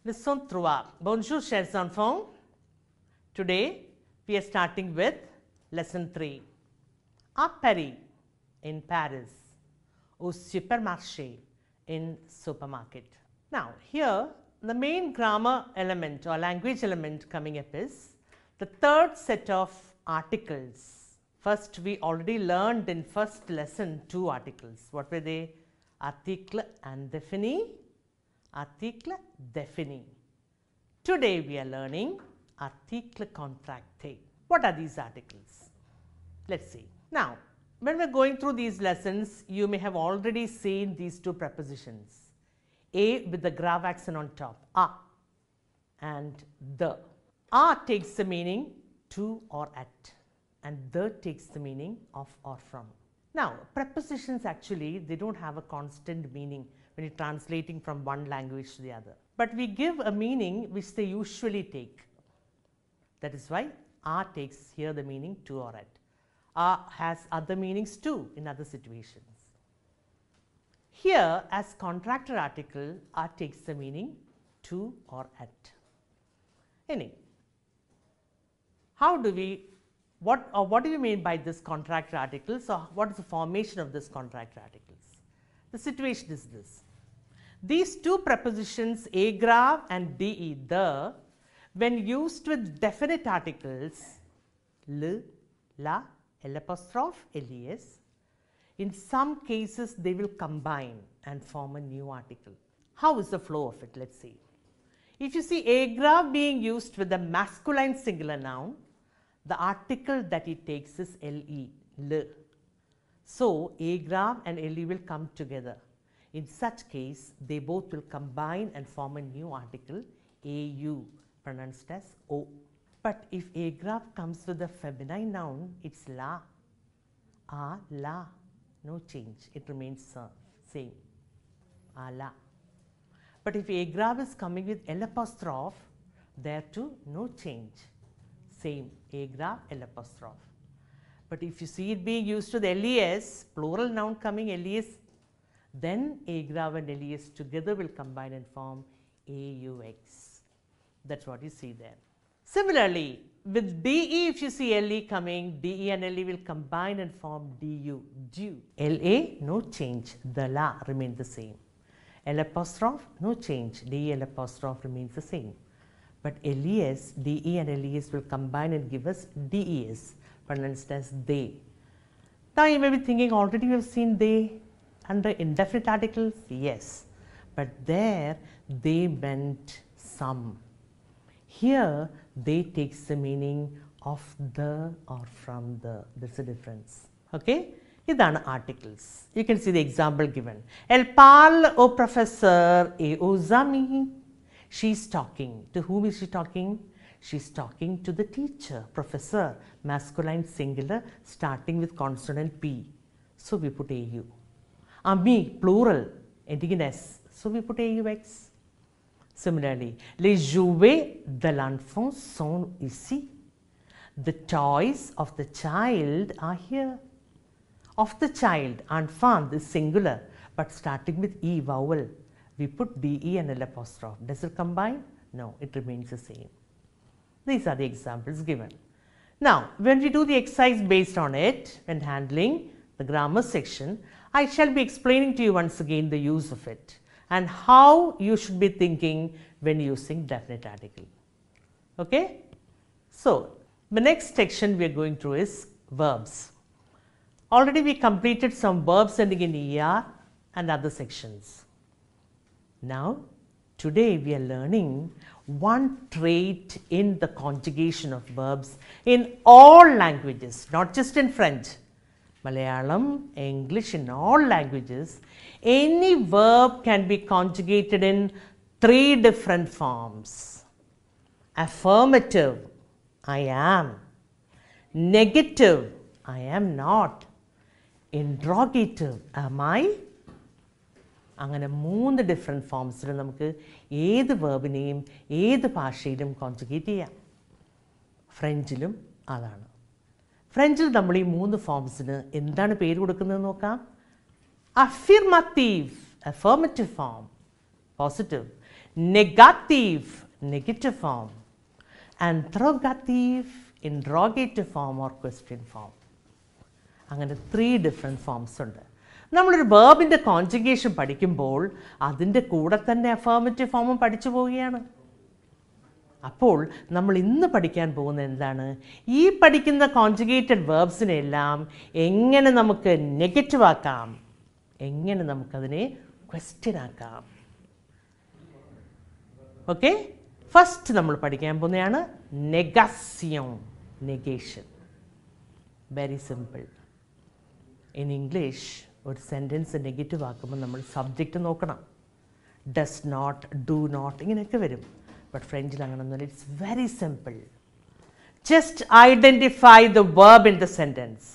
Leçon 3. Bonjour chers enfants. Today we are starting with lesson 3. À Paris, in Paris. Au supermarché, in supermarket. Now here the main grammar element or language element coming up is the third set of articles. First we already learned in first lesson 2 articles. What were they? Article indéfini, article défini. Today we are learning article contracté. What are these articles? Let's see. Now, when we are going through these lessons, you may have already seen these two prepositions. A with the grave accent on top, a, and the. A takes the meaning to or at, and the takes the meaning of or from. Now, prepositions actually, they don't have a constant meaning when you're translating from one language to the other. But we give a meaning which they usually take. That is why a takes here the meaning to or at. A has other meanings too in other situations. Here, as contractor article, a takes the meaning to or at. How do we, what do you mean by this contractor articles, or what is the formation of this contractor articles? The situation is this. These two prepositions a grave and de, the, when used with definite articles, le, la, l'apostrophe, les, in some cases they will combine and form a new article. How is the flow of it? Let's see. If you see a grave being used with the masculine singular noun, the article that it takes is le, le. So a grave and le will come together. In such case, they both will combine and form a new article, au, pronounced as o. But if a grave comes with a feminine noun, it's la, a, la, no change, it remains same, a, la. But if a grave is coming with l'apostrophe, there too no change, same, a grave, l'apostrophe. But if you see it being used with les, plural noun coming les, then a grave and les together will combine and form aux. That's what you see there. Similarly, with de, if you see le coming, de and le will combine and form du, du. La, no change, the la remains the same. L'apostrophe, no change, de l'apostrophe remains the same. But les, de and les will combine and give us des, pronounced as they. Now you may be thinking, already we have seen they under indefinite articles. Yes, but there they meant some. Here they takes the meaning of the or from the. That's the difference. Okay? Idana articles. You can see the example given. Elle parle au professeur et aux amis. She is talking. To whom is she talking? She is talking to the teacher, professor, masculine singular starting with consonant P. So we put AU. Ami, plural, ending in S. So we put AUX. Similarly, les jouets de l'enfant sont ici. The toys of the child are here. Of the child, enfant is singular, but starting with E vowel, we put DE and l'apostrophe. Does it combine? No, it remains the same. These are the examples given. Now, when we do the exercise based on it, when handling the grammar section, I shall be explaining to you once again the use of it and how you should be thinking when using definite article. Okay? So, the next section we are going through is verbs. Already we completed some verbs ending in ER and other sections. Now, today we are learning one trait in the conjugation of verbs in all languages, not just in French. Malayalam, English, in all languages, any verb can be conjugated in 3 different forms. Affirmative, I am. Negative, I am not. Interrogative, am I? അങ്ങനെ 3 different ഫോംസിൽ നമുക്ക് ഏത് വേർബിനെയും ഏത് ഭാഷയിലും conjugate ചെയ്യാം. ഫ്രഞ്ചിലും അതാണ്. ഫ്രഞ്ചിൽ നമ്മൾ ഈ 3 ഫോംസിന് എന്താണ് പേര് കൊടുക്കുന്നത് നോക്കാം. അഫിർമറ്റീവ്, affirmative form, positive. negative, negative form, interrogative, interrogative form or question form. അങ്ങനെ 3 ഡിഫറെൻറ്റ് ഫോംസ് ഉണ്ട്. നമ്മളൊരു വേർബിൻ്റെ കോൺജുഗേഷൻ പഠിക്കുമ്പോൾ അതിൻ്റെ കൂടെ തന്നെ അഫർമേറ്റീവ് ഫോമും പഠിച്ചു പോവുകയാണ്. അപ്പോൾ നമ്മൾ ഇന്ന് പഠിക്കാൻ പോകുന്നത് എന്താണ്? ഈ പഠിക്കുന്ന കോൺജുഗേറ്റഡ് വേർബ്സിനെല്ലാം എങ്ങനെ നമുക്ക് നെഗറ്റീവ് ആക്കാം, എങ്ങനെ നമുക്കതിനെ ക്വസ്റ്റ്യൻ ആക്കാം. ഓക്കെ, ഫസ്റ്റ് നമ്മൾ പഠിക്കാൻ പോകുന്നതാണ് നെഗാസിയോൺ, negation. Very simple. In English ഒരു സെൻറ്റൻസ് നെഗറ്റീവ് ആക്കുമ്പോൾ നമ്മൾ സബ്ജക്റ്റ് നോക്കണം. ഡസ് നോട്ട്, ഡു നോട്ട് ഇങ്ങനെയൊക്കെ വരും. ബട്ട് ഫ്രഞ്ചിൽ അങ്ങനെയൊന്നുമില്ല. It's very simple. Just identify the verb in the sentence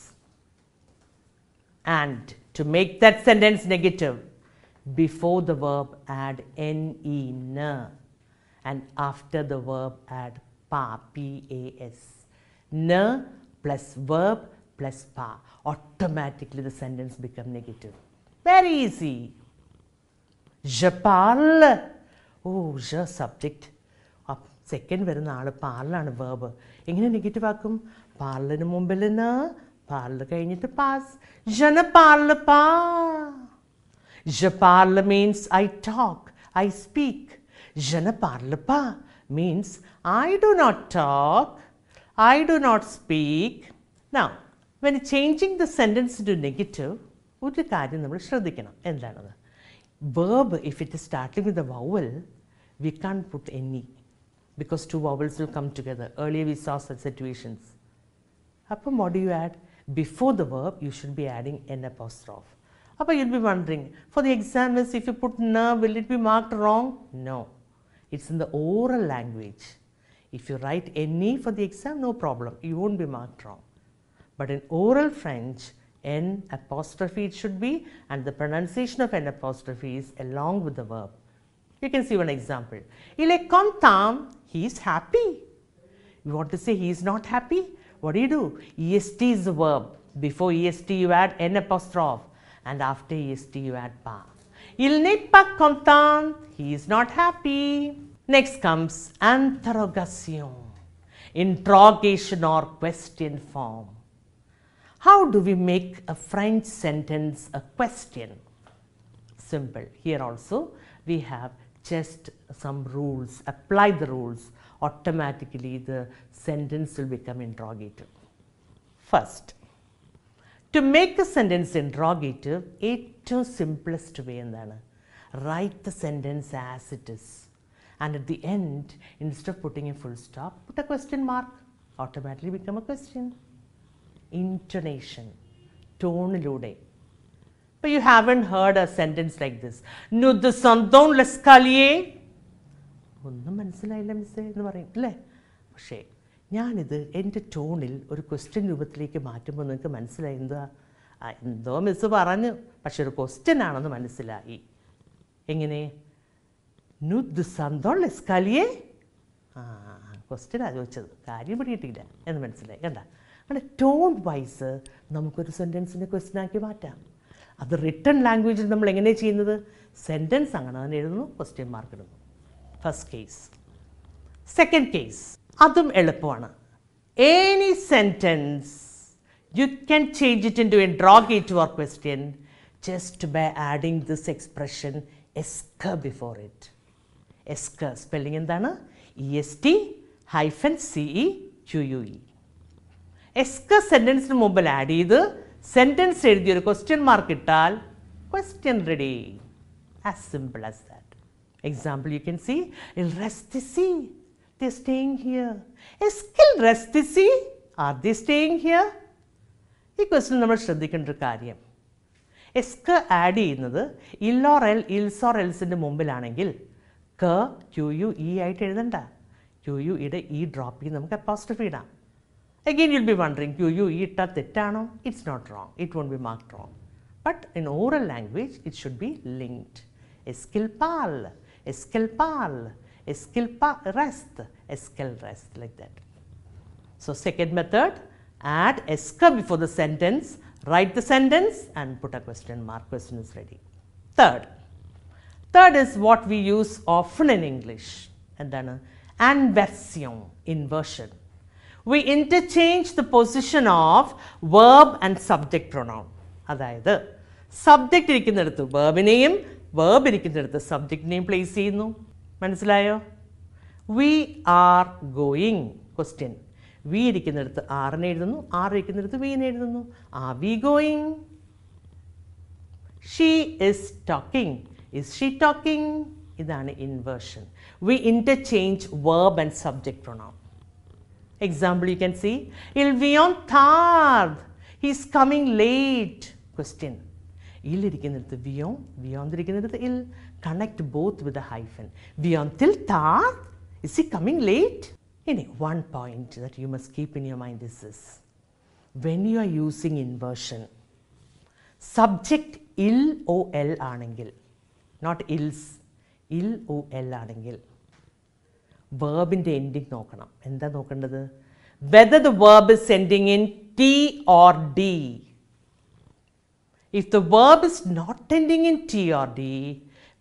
and to make that sentence negative, before the verb add ne, na, and after the verb add pa, p-a-s. Na plus verb plus pa. Automatically the sentence becomes negative. Very easy. Je parle. Oh, je subject. Second വരുന്ന ആൾ പാർലാണ് verb. എങ്ങനെ negative ആക്കും? പാർലിന് മുമ്പിൽ na, പാർല് കഴിഞ്ഞിട്ട് pass. Je ne parle pas. Je parle means I talk, I speak. Je ne parle pas means I do not talk, I do not speak. Now, when changing the sentence to negative, ഒരു കാര്യം നമ്മൾ ശ്രദ്ധിക്കണം. എന്താണത്? Verb, if it is starting with a vowel, we can't put any because 2 vowels will come together. Earlier we saw such situations. അപ്പം what do you add? Before the verb, you should be adding an apostrophe. But you'll be wondering, for the examiners, if you put na, will it be marked wrong? No. It's in the oral language. If you write any for the exam, no problem. You won't be marked wrong. But in oral French, n apostrophe it should be, and the pronunciation of n apostrophe is along with the verb. You can see one example. Il est content, he is happy. You want to say he is not happy? What do? est is the verb. Before est you add n apostrophe. And after est you add pas. Il n'est pas content, he is not happy. Next comes interrogation, interrogation or question form. How do we make a French sentence a question? Simple. Here also we have just some rules. Apply the rules. Automatically the sentence will become interrogative. First, to make a sentence interrogative, ഏറ്റവും simplest way എന്താണ്? Write the sentence as it is. And at the end, instead of putting a full stop, put a question mark. Automatically become a question. Intonation. Tone-ലൂടെ. But you haven't heard a sentence like this. Nous descendons l'escalier. ഒന്നും മനസ്സിലായില്ല മിസ്സേ എന്ന് പറയും അല്ലേ? പക്ഷേ ഞാനിത് എൻ്റെ ടോണിൽ ഒരു ക്വസ്റ്റ്യൻ രൂപത്തിലേക്ക് മാറ്റുമ്പോൾ നിങ്ങൾക്ക് മനസ്സിലായി എന്താ? എന്തോ മിസ്സ് പറഞ്ഞു, പക്ഷെ ഒരു ക്വസ്റ്റ്യൻ ആണെന്ന് മനസ്സിലായി. എങ്ങനെ? nous descendons l'escalier. ക്വസ്റ്റ്യനാണ് ചോദിച്ചത്, കാര്യം പിടിയിട്ടില്ല എന്ന് മനസ്സിലായി. കണ്ട, അങ്ങനെ ടോൺ വൈസ് നമുക്കൊരു സെൻറ്റൻസിനെ ക്വസ്റ്റ്യൻ ആക്കി മാറ്റാം. അത് റിട്ടൺ ലാംഗ്വേജിൽ നമ്മൾ എങ്ങനെയാണ് ചെയ്യുന്നത്? സെൻറ്റൻസ് അങ്ങനെ തന്നെ എഴുതുന്നു, ക്വസ്റ്റ്യൻ മാർക്ക് ഇടുന്നു. First case. സെക്കൻഡ് കേസ് അതും എളുപ്പമാണ്. Any sentence you can change it into interrogative or question just by adding this expression esque before it. Esque spelling എന്താണ്? est-ceque. esque സെൻറ്റൻസിന് മുമ്പിൽ ആഡ് ചെയ്ത് സെൻറ്റൻസ് എഴുതിയൊരു ക്വസ്റ്റ്യൻ മാർക്ക് ഇട്ടാൽ question ready. As simple as that. Example you can see, il reste ici. They are staying here. Est-ce qu'ils restent ici? Are they staying here? ഈ question നമ്മൾ ശ്രദ്ധിക്കേണ്ട ഒരു കാര്യം, എസ്ക് add ചെയ്യുന്നത് ഇൽ ഓർ എൽ, ഇൽസ് ഓർ എൽസിൻ്റെ മുമ്പിലാണെങ്കിൽ ക ക്യു യു ഇ ആയിട്ട് എഴുതണ്ട. ക്യു യു ഇയുടെ ഇ ഡ്രോപ്പ് ചെയ്ത് നമുക്ക് അപ്പോസ്ട്രഫി ഇടാം. Again you'll be wondering, Q U E ഇട്ടാൽ തെറ്റാണോ? It's not wrong. It won't be marked wrong. But in oral language it should be linked. Est-ce qu'il parle? Est-ce qu'elle parle? Est-ce qu'il reste? Est-ce qu'elle reste? Like that. So second method, add esque before the sentence, write the sentence and put a question mark. Question is ready. Third, Third is what we use often in English. എന്താണ്? Inversion, inversion. We interchange the position of verb and subject pronoun. അതായത് subject ഇരിക്കുന്നിടത്ത് വേർബിനെയും verb ഇരിക്കുന്നിടത്ത് സബ്ജക്റ്റിനെയും place ചെയ്യുന്നു. മനസ്സിലായോ? We are going. Question. We ഇരിക്കുന്നിടത്ത് ആറിനെ എഴുതുന്നു, ആർ ഇരിക്കുന്നിടത്ത് വീനെ എഴുതുന്നു. Are we going? She is talking. Is she talking? ഇതാണ് inversion. We interchange verb and subject pronoun. Example, you can see, il vient tard, he is coming late. Question. Il irikkunnathu vion, beyond irikkunnathu il. Connect both with a hyphen. Vient till tard? Is he coming late? One point that you must keep in your mind is this. When you are using inversion, subject il o l aanengil, not ils, il o l aanengil, വേർബിൻ്റെ ending നോക്കണം. എന്താ നോക്കേണ്ടത്? Whether the verb is ending in T or D. If the verb is not ending in T or D,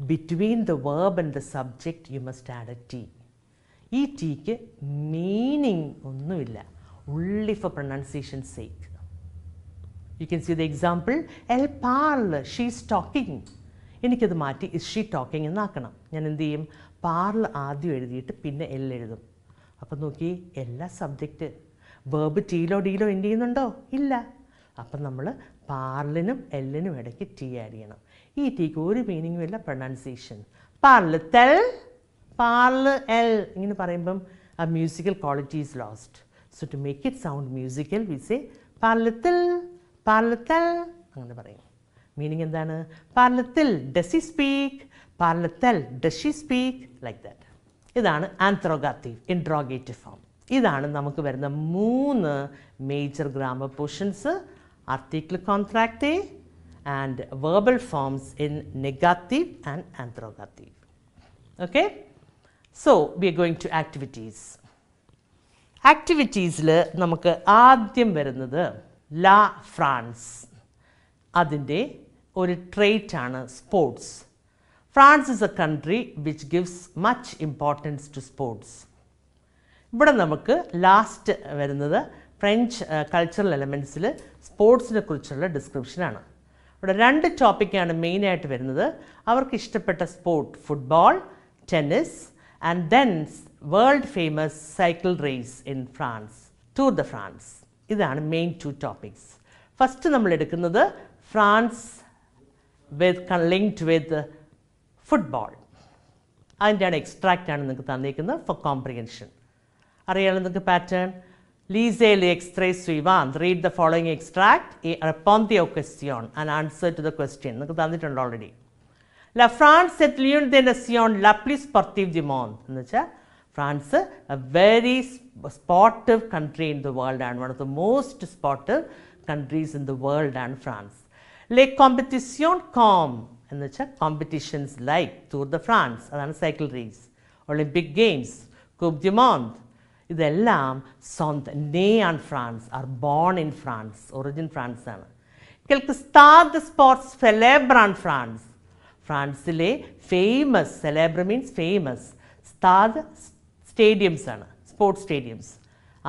between the verb and the subject you must add a T. ഈ ടീക്ക് meaning ഒന്നുമില്ല, only for pronunciation sake. You can see the example. Elle parle, she is talking. എനിക്കത് മാറ്റി is she talking എന്നാക്കണം. ഞാൻ എന്ത് ചെയ്യും? പാർൽ ആദ്യം എഴുതിയിട്ട് പിന്നെ എൽ എഴുതും. അപ്പം നോക്കി, എല്ലാ സബ്ജക്റ്റ് വേർബ് ടീയിലോ ഡിയിലോ എൻഡ് ചെയ്യുന്നുണ്ടോ? ഇല്ല. അപ്പം നമ്മൾ പാർലിനും എല്ലിനും ഇടയ്ക്ക് ടി ആഡ് ചെയ്യണം. ഈ ടീക്ക് ഒരു മീനിങ്ങും ഇല്ല, പ്രൊനൗൺസിയേഷൻ. പാർല് തെൽ, പാർല് എൽ ഇങ്ങനെ പറയുമ്പം ആ musical quality is lost. So to make it sound musical we say പാർല് തെൽ, പാർല് തെൽ അങ്ങനെ പറയും. മീനിങ് എന്താണ്? പാർലത്തിൽ ഡസ് ഹി സ്പീക്ക്, പാർലത്തൽ does she speak, like that. ഇതാണ് ആന്ത്രോഗാറ്റീവ്, ഇൻട്രോഗേറ്റീവ് ഫോം. ഇതാണ് നമുക്ക് വരുന്ന 3 മേജർ ഗ്രാമർ പോർഷൻസ്: ആർട്ടിക്കിൾ കോൺട്രാക്റ്റേ and verbal forms in negative and interrogative. Okay, so we are going to activities. ആക്ടിവിറ്റീസിൽ നമുക്ക് ആദ്യം വരുന്നത് ലാ ഫ്രാൻസ്. അതിൻ്റെ ഒരു ട്രേറ്റ് ആണ് sports. France is a country which gives much importance to sports. ഇവിടെ നമുക്ക് ലാസ്റ്റ് വരുന്നത് ഫ്രഞ്ച് കൾച്ചറൽ എലമെൻറ്റ്സിൽ സ്പോർട്സിനെ കുറിച്ചുള്ള ഡിസ്ക്രിപ്ഷനാണ്. ഇവിടെ 2 ടോപ്പിക്കാണ് മെയിനായിട്ട് വരുന്നത്. അവർക്ക് ഇഷ്ടപ്പെട്ട sport football, tennis and then world famous cycle race in France, Tour the France. ഇതാണ് മെയിൻ 2 ടോപ്പിക്സ്. ഫസ്റ്റ് നമ്മൾ എടുക്കുന്നത് ഫ്രാൻസ് ലിങ്ക്ഡ് വിത്ത് ഫുട്ബോൾ. അതിൻ്റെയാണ് എക്സ്ട്രാക്റ്റാണ് നിങ്ങൾക്ക് തന്നിരിക്കുന്നത് ഫോർ കോംപ്രിഹെൻഷൻ. അറിയാമല്ലോ നിങ്ങൾക്ക് pattern. Lisez les extraits suivants. Read the following extract et répondez aux questions and answer to the question. നിങ്ങൾക്ക് തന്നിട്ടുണ്ട് already. La France est l'une des nations la plus sportive du monde. എന്ന് വെച്ചാൽ France a very sportive country in the world and one of the most sportive countries in the world and France. Les compétitions comme എന്ന് വെച്ചാൽ competitions like Tour de France, അതാണ് cycle race, Olympic games, Coupe du Monde, ഇതെല്ലാം നേ and France, are born in France, origin France ആണ്. quelques stades de sports célèbres en France. ഫ്രാൻസിലെ famous, സെലേബ്ര means famous, സ്താദ് stadiums ആണ്, sports stadiums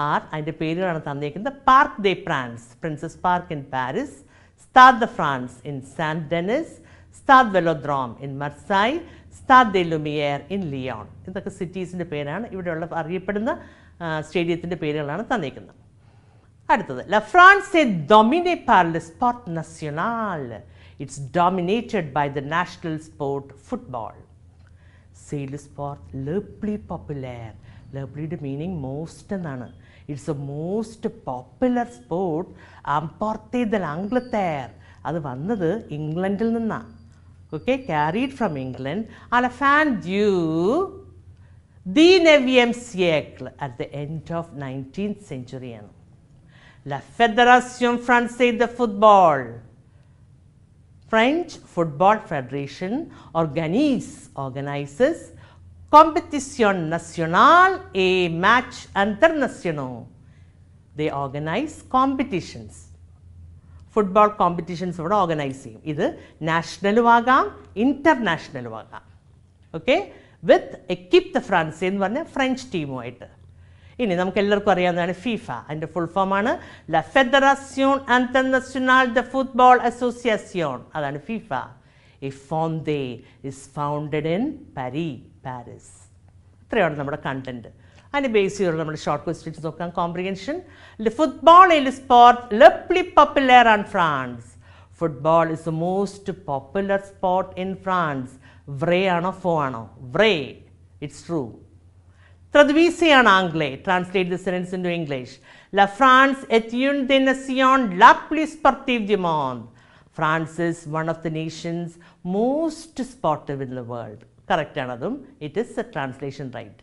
are, അതിൻ്റെ പേരുകളാണ് തന്നേക്കുന്നത്. പാർക്ക് ദേ France, princes park in Paris, സ്താദ് ദ ഫ്രാൻസ് ഇൻ സാൻ ഡെനിസ്, സ്താദ് വെലോദ്രോം ഇൻ മർസായ്, സ്താദ് ദെ ലുമിയർ ഇൻ ലിയോൺ. ഇതൊക്കെ സിറ്റീസിൻ്റെ പേരാണ്. ഇവിടെയുള്ള അറിയപ്പെടുന്ന സ്റ്റേഡിയത്തിൻ്റെ പേരുകളാണ് തന്നേക്കുന്നത്. അടുത്തത് La France est dominée par le sport national. It's dominated by the national sport football. C'est le sport le plus populaire. Le plus de meaning most എന്നാണ്. It's the most popular sport importé de l'Angleterre. അത് വന്നത് ഇംഗ്ലണ്ടിൽ നിന്നാണ്. Okay, carried from England à la fin du 19e siècle, at the end of 19th century. La Fédération Française de Football, French Football Federation, organizes compétitions nationales et matchs internationaux. They organize competitions. Football competitions ഇവിടെ organise ചെയ്യും. ഇത് നാഷണലും ആകാം ഇന്റർനാഷണലും ആകാം. Okay, with Équipe de France എന്ന് പറഞ്ഞ French ടീമുമായിട്ട്. ഇനി നമുക്ക് എല്ലാവർക്കും അറിയാവുന്നതാണ് ഫിഫ. അതിൻ്റെ ഫുൾ ഫോമാണ് La Fédération Internationale de Football Association. അതാണ് FIFA. A fondé is founded in Paris. ഇത്രയാണ് നമ്മുടെ കണ്ടന്റ്. അതിന് ബേസ് ചെയ്തുള്ള നമ്മുടെ ഷോർട്ട് ക്വസ്റ്റ്യൻസ് നോക്കാം. Comprehension. Le football est le sport le plus populaire en France. Football is the most popular sport in France. Vrai ആണോ ഫോ ആണോ? Vrai. It's true. Traduisez en anglais. Translate the sentence into English. La France est une des nations la plus sportive du monde. France is one of the nations most sportive in the world. Correct anadum. It is a translation right.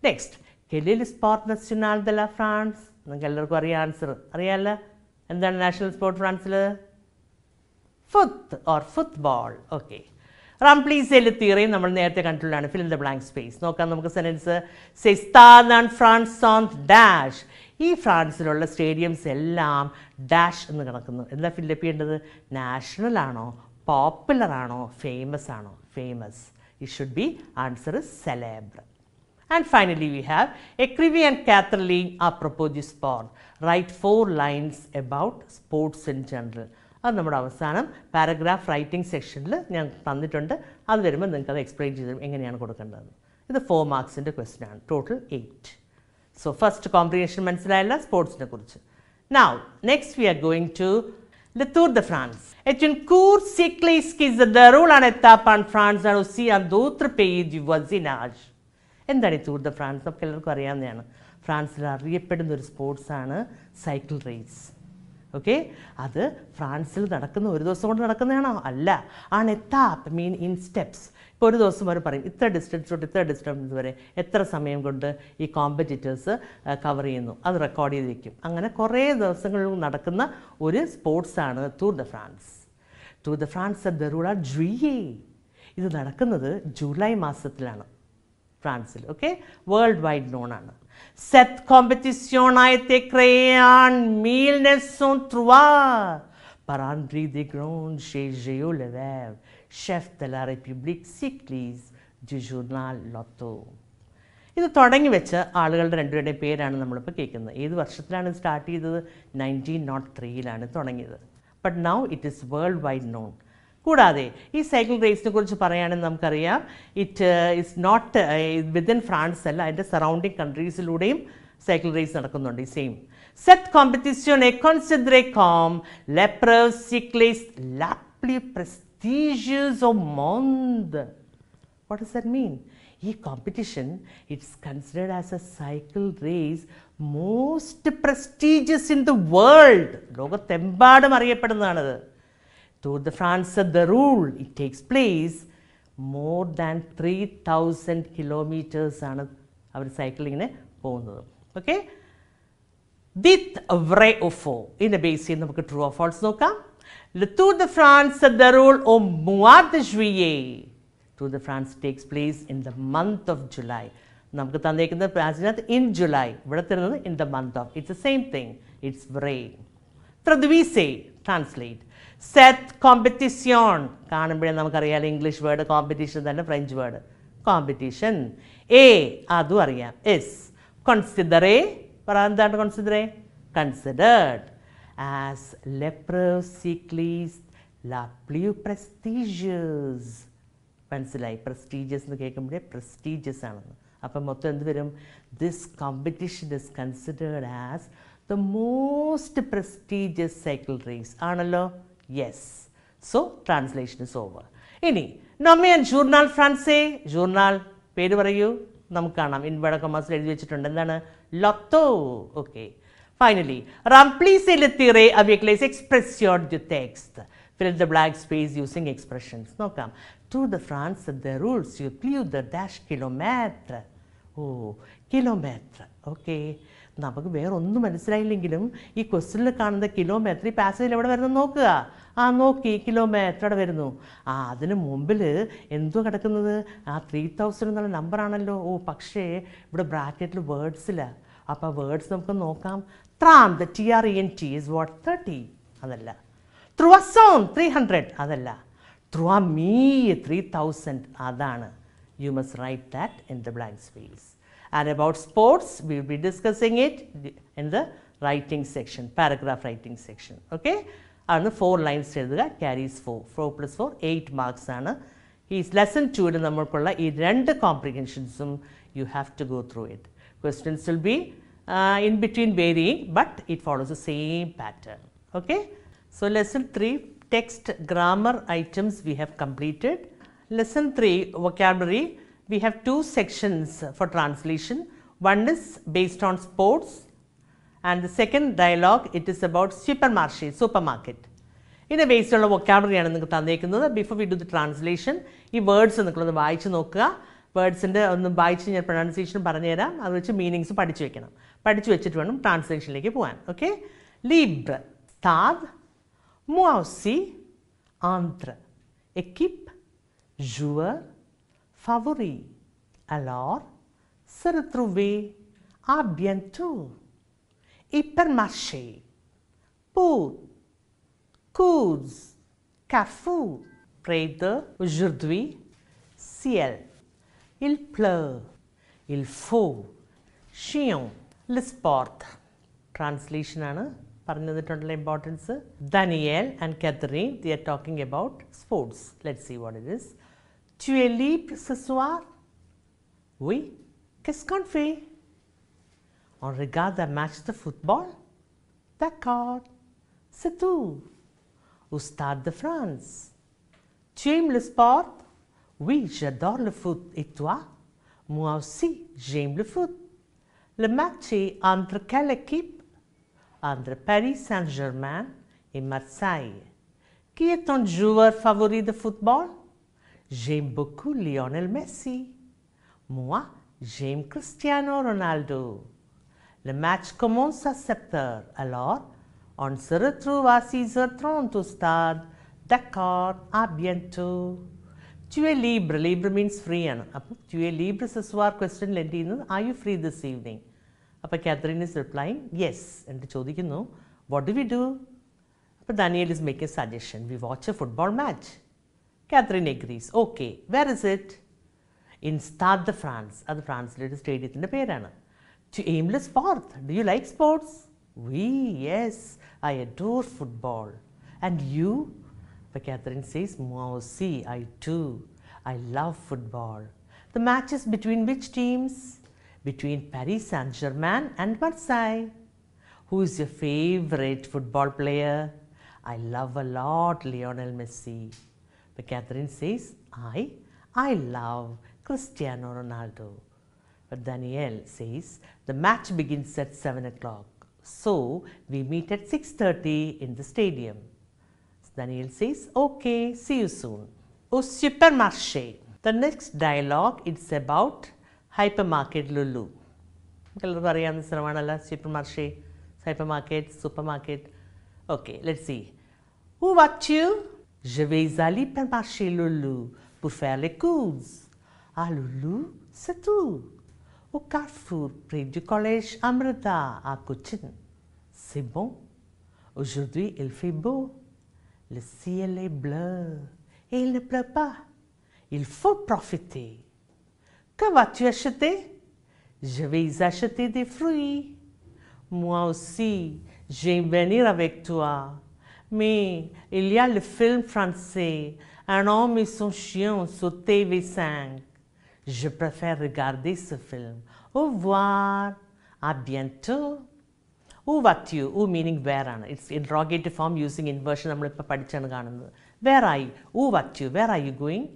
Next. Quel est le sport national de la France? നിങ്ങൾക്ക് എല്ലാവർക്കും അറിയാം answer. അറിയാമല്ലോ എന്താണ് national sport ഫ്രാൻസിൽ? Football. Okay. Remplissez le theorem നമ്മൾ നേരത്തെ കണ്ടിട്ടുള്ളതാണ്. Fill in the blank space. നോക്കാം നമുക്ക് sentence. C'est stade en France sont dash. ഈ ഫ്രാൻസിലുള്ള സ്റ്റേഡിയംസ് എല്ലാം ഡാഷ് എന്ന് കിടക്കുന്നു. എന്താ ഫില്ലപ്പ് ചെയ്യേണ്ടത്? നാഷണൽ ആണോ, പോപ്പുലർ ആണോ, ഫേമസ് ആണോ? Famous. It should be answer is célèbre. And finally we have écrivez and Catherine à propos du sport. Write 4 lines about sports in general. അത് നമ്മുടെ അവസാനം പാരഗ്രാഫ് റൈറ്റിംഗ് സെക്ഷനിൽ ഞാൻ തന്നിട്ടുണ്ട്. അത് വരുമ്പോൾ നിങ്ങൾക്ക് അത് എക്സ്പ്ലെയിൻ ചെയ്ത് എങ്ങനെയാണ് കൊടുക്കേണ്ടത്. ഇത് 4 മാർക്സിൻ്റെ ക്വസ്റ്റ്യൻ ആണ്. ടോട്ടൽ 8. സോ ഫസ്റ്റ് കോംപ്രിഹെൻഷൻ മനസ്സിലായല്ല സ്പോർട്സിനെ കുറിച്ച്. Now next we are going to le Tour de France. C'est une course cycliste qui se déroule en étape en France et aussi en d'autres pays du voisinage. എന്താണ് ഈ tour the France? നമുക്ക് എല്ലാവർക്കും അറിയാവുന്നതാണ്. ഫ്രാൻസിൽ അറിയപ്പെടുന്ന ഒരു സ്പോർട്സാണ് cycle raise. Okay, അത് ഫ്രാൻസിൽ നടക്കുന്ന ഒരു ദിവസം കൊണ്ട് നടക്കുന്നതാണോ? അല്ല. ആൺ എത്താപ്പ് മീൻ ഇൻ സ്റ്റെപ്സ്. ഇപ്പോൾ ഒരു ദിവസം വരെ പറയും ഇത്ര ഡിസ്റ്റൻസ് തൊട്ട് ഇത്ര ഡിസ്റ്റൻസ് വരെ എത്ര സമയം കൊണ്ട് ഈ കോമ്പറ്റീറ്റേഴ്സ് കവർ ചെയ്യുന്നു, അത് റെക്കോർഡ് ചെയ്ത് വയ്ക്കും. അങ്ങനെ കുറേ ദിവസങ്ങളിൽ നടക്കുന്ന ഒരു സ്പോർട്സാണ് Tour the France. Tour the France അറ്റ് ദ റൂൾ ജൂയേ. ഇത് നടക്കുന്നത് ജൂലൈ മാസത്തിലാണ് ഫ്രാൻസിൽ. ഓക്കെ, വേൾഡ് വൈഡ് നോൺ ആണ്. Cette compétition a été créée en 1903 par Henri de Grange et Géo Lefebvre, chef de la République cycliste du journal Leçon. ഇത് തുടങ്ങി വെച്ച ആളുകളുടെ രണ്ടുപേരുടെയും പേരാണ് നമ്മളിപ്പോൾ കേൾക്കുന്നത്. ഏത് വർഷത്തിലാണ് സ്റ്റാർട്ട് ചെയ്തത്? 1903 തുടങ്ങിയത്. But now it is world wide known. കൂടാതെ ഈ സൈക്കിൾ റേസിനെ കുറിച്ച് പറയുകയാണെങ്കിൽ നമുക്കറിയാം it is not within France അല്ല, അതിൻ്റെ സറൗണ്ടിങ് കൺട്രീസിലൂടെയും സൈക്കിൾ റേസ് നടക്കുന്നുണ്ട്. ഈ same set competition est considérée comme l'épreuve cycliste la plus prestigieuse au monde. What does that mean? ഈ competition it's considered as a cycle race most prestigious in the world. ലോകത്തെമ്പാടും അറിയപ്പെടുന്നതാണത്. Tour de France at the rule, it takes place more than 3,000 kilometers ആണ് അവർ സൈക്ലിങ്ങിന് പോകുന്നത്. Okay, dit vrai ou faux. ഇതിൻ്റെ base ചെയ്ത് നമുക്ക് true or false നോക്കാം. Le Tour de France at the rule au mois de juillet. Tour de France takes place in the month of July. നമുക്ക് തന്നേക്കുന്ന പാസിനകത്ത് in July, ഇവിടെ തരുന്നത് in the month of. It's the same thing. It's vrai. Traduisez, translate. Cette competition, കാണുമ്പോഴേ നമുക്കറിയാം English word competition തന്നെ French word competition. അതും അറിയാം. S considéré, എന്താണ് considéré? Considered as l'épreuve cycliste la plus prestigieuse. മനസ്സിലായി? Prestigious എന്ന് കേൾക്കുമ്പോഴേ prestigious ആണെന്ന്. അപ്പം മൊത്തം എന്ത് വരും? This competition is considered as the most prestigious cycle race ആണല്ലോ. Yes. So translation is over. ഇനി നോമിയൻ ജൂർണാൽ ഫ്രാൻസേ. ജൂർണാൽ പേര് പറയൂ. നമുക്ക് കാണാം ഇൻവേർട്ടഡ് കോമേഴ്സിൽ എഴുതി വെച്ചിട്ടുണ്ട്. എന്താണ്? ലൊത്തോ. Okay. Finally remplissez le tiret avec les expressions du texte. Fill the blank space using expressions. നോക്കാം. Tour de France déroule sur plus de dash kilomètres. ഓ, കിലോമീറ്റർ. ഓക്കെ, നമുക്ക് വേറെ ഒന്നും മനസ്സിലായില്ലെങ്കിലും ഈ ക്വസ്റ്റ്യനിൽ കാണുന്ന കിലോമീറ്റർ ഈ പാസേജിൽ എവിടെ വരുന്നു നോക്കുക. നോക്കി കിലോമീറ്റർ അവിടെ വരുന്നു. അതിന് മുമ്പിൽ എന്തോ കിടക്കുന്നത്? 3000 എന്നുള്ള നമ്പറാണല്ലോ. പക്ഷേ ഇവിടെ ബ്രാക്കറ്റിൽ വേർഡ്സില്ല. അപ്പോൾ വേർഡ്സ് നമുക്ക് നോക്കാം. Tram, the TRENT is what? 30. അതല്ല. 300 അതല്ല. 3000 അതാണ്. You must write that in the blank space. And about sports, we will be discussing it in the writing section, paragraph writing section. Okay? And 4 lines carries 4. 4 plus 4, 8 marks. Is lesson 2 in the comprehensions. You have to go through it. Questions will be in between varying, but it follows the same pattern. Okay? So, lesson 3, text grammar items we have completed. Lesson 3, vocabulary, we have 2 sections for translation. One is based on sports, and the second dialogue, it is about supermarche, supermarket. In a based on vocabulary, before we do the translation, these words are words in the pronunciation, meanings, translation. Okay? Libre, stade, moi aussi, entre, équipe, joueur, favori. Alors, se retrouver, à bientôt. Hypermarché, pour, cause, Carrefour, près de, aujourd'hui, ciel. Il pleut, il faut, chien, le sport. Translation ആണ് പറഞ്ഞതിട്ടുള്ള importance. Daniel and Catherine, they are talking about sports. Let's see what it is. Tu es libre ce soir? Oui. Qu'est-ce qu'on fait? On regarde un match de football? D'accord. C'est tout. Au Stade de France. Tu aimes le sport? Oui, j'adore le foot. Et toi? Moi aussi, j'aime le foot. Le match est entre quelle équipe? Entre Paris Saint-Germain et Marseille. Qui est ton joueur favori de football? J'aime beaucoup Lionel Messi. Moi, j'aime Cristiano Ronaldo. Le match commence à 7h. Alors, on se retrouve à 6h30 au stade. D'accord, à bientôt. Tu es libre. Libre means free. Tu es libre ce soir. Question lendino. Are you free this evening? Catherine is replying, yes. And what do we do? Daniel is making a suggestion. We watch a football match. Catherine agrees. Okay, where is it? In Stade de France. That's the translated stadium in the Perana. Tu aimes le sport? Do you like sports? Oui, yes. I adore football. And you? But Catherine says, moi aussi, I too. I love football. The match is between which teams? Between Paris Saint-Germain and Marseille. Who is your favorite football player? I love a lot Lionel Messi. But Catherine says, I love Cristiano Ronaldo. But Daniel says, the match begins at 7 o'clock. So, we meet at 6:30 in the stadium. So Daniel says, okay, see you soon. Au supermarché. The next dialogue, it's about hypermarket Lulu. Supermarché, hypermarket, supermarket. Okay, let's see. Où vas-tu? Je vais à l'hypermarché Lulu pour faire les courses. À Lulu, c'est tout. Au Carrefour, près du collège Amrita à Cochin. C'est bon. Aujourd'hui, il fait beau. Le ciel est bleu et il ne pleut pas. Il faut profiter. Que vas-tu acheter? Je vais acheter des fruits. Moi aussi, j'aime venir avec toi. Mais il y a le film français, Un homme et son chien sur TV5. Je préfère regarder ce film. Au revoir. À bientôt. Où vas-tu? Où meaning where. It's interrogative form using inversion. Where are you? Où vas-tu? Where are you going?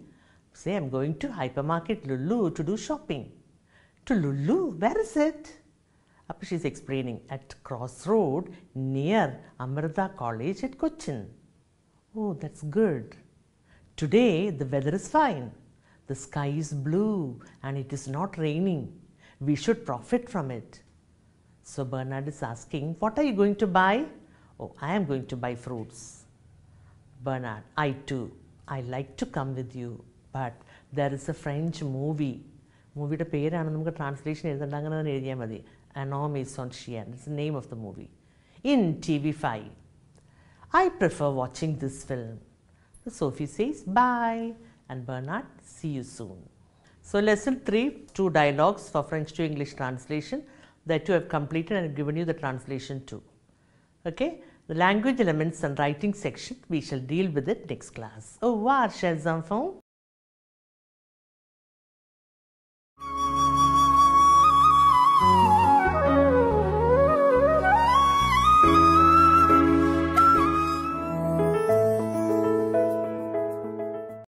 Say, I'm going to hypermarket Lulu to do shopping. To Lulu? Where is it? She's explaining, at crossroad near Amrita College at Cochin. Oh, that's good. Today the weather is fine. The sky is blue and it is not raining. We should profit from it. So Bernard is asking, what are you going to buy? Oh, I am going to buy fruits. Bernard, I too. I like to come with you. But there is a French movie. Movie translation is An Homme et son chien. It's the name of the movie. In TV5. I prefer watching this film. So Sophie says bye and Bernard, see you soon. So, lesson 3, 2 dialogues for French to English translation that you have completed and given you the translation too. Okay. The language elements and writing section, we shall deal with it next class. Au revoir, chers enfants.